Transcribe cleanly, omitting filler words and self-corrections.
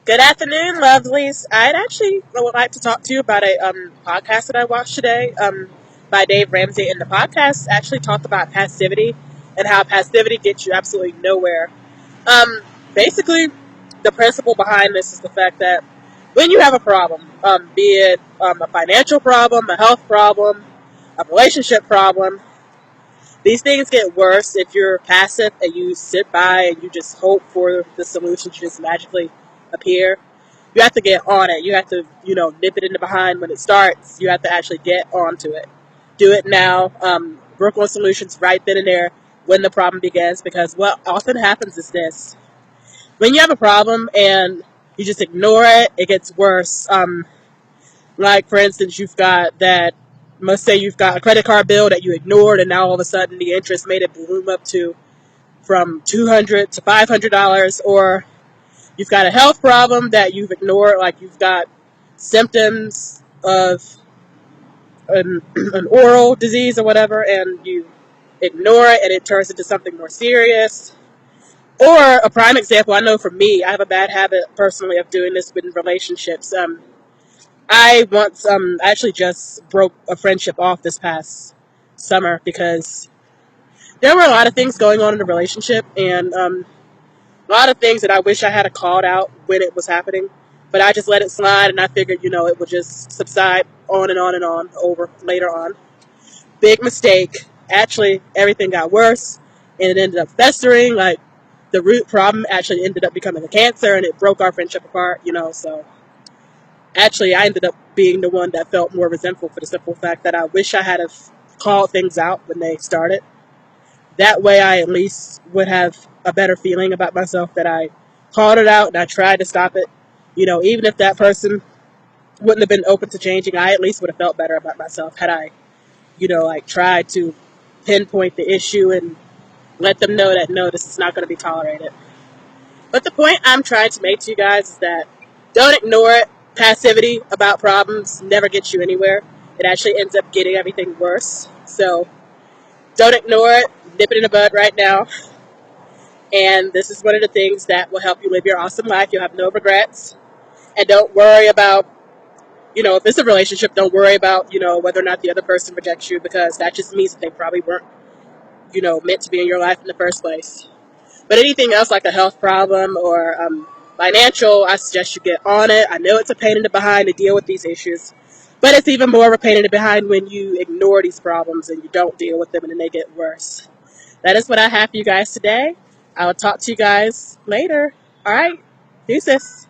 Good afternoon, lovelies. I'd actually would like to talk to you about a podcast that I watched today by Dave Ramsey. And the podcast actually talked about passivity and how passivity gets you absolutely nowhere. Um, Basically, the principle behind this is the fact that when you have a problem, be it a financial problem, a health problem, a relationship problem, these things get worse if you're passive and you sit by and you just hope for the solution to just magically appear. You have to get on it. You have to, nip it in the behind when it starts. You have to actually get onto it. Do it now. Work on solutions right then and there when the problem begins, because what often happens is this. When you have a problem and you just ignore it, it gets worse. Like, for instance, let's say you've got a credit card bill that you ignored, and now all of a sudden the interest made it bloom up to from $200 to $500, or you've got a health problem that you've ignored, like you've got symptoms of an oral disease or whatever, and you ignore it and it turns into something more serious. Or a prime example, I know for me, I have a bad habit personally of doing this in relationships. I actually just broke a friendship off this past summer because there were a lot of things going on in the relationship, and a lot of things that I wish I had called out when it was happening, but I just let it slide, and I figured, it would just subside on and on and on over later on. Big mistake. Actually, everything got worse, and it ended up festering. Like, the root problem actually ended up becoming a cancer, and it broke our friendship apart, so actually I ended up being the one that felt more resentful for the simple fact that I wish I had have called things out when they started. That way I at least would have a better feeling about myself that I called it out and I tried to stop it. Even if that person wouldn't have been open to changing, I at least would have felt better about myself had I, tried to pinpoint the issue and let them know that no, this is not going to be tolerated. But the point I'm trying to make to you guys is that don't ignore it. Passivity about problems never gets you anywhere. It actually ends up getting everything worse. So don't ignore it. Nip it in the bud right now. And this is one of the things that will help you live your awesome life. You'll have no regrets. And don't worry about, if it's a relationship, don't worry about, whether or not the other person rejects you, because that just means that they probably weren't, meant to be in your life in the first place. But anything else like a health problem or financial, I suggest you get on it. I know it's a pain in the behind to deal with these issues, but it's even more of a pain in the behind when you ignore these problems and you don't deal with them and then they get worse. That is what I have for you guys today. I will talk to you guys later. All right. Deuces.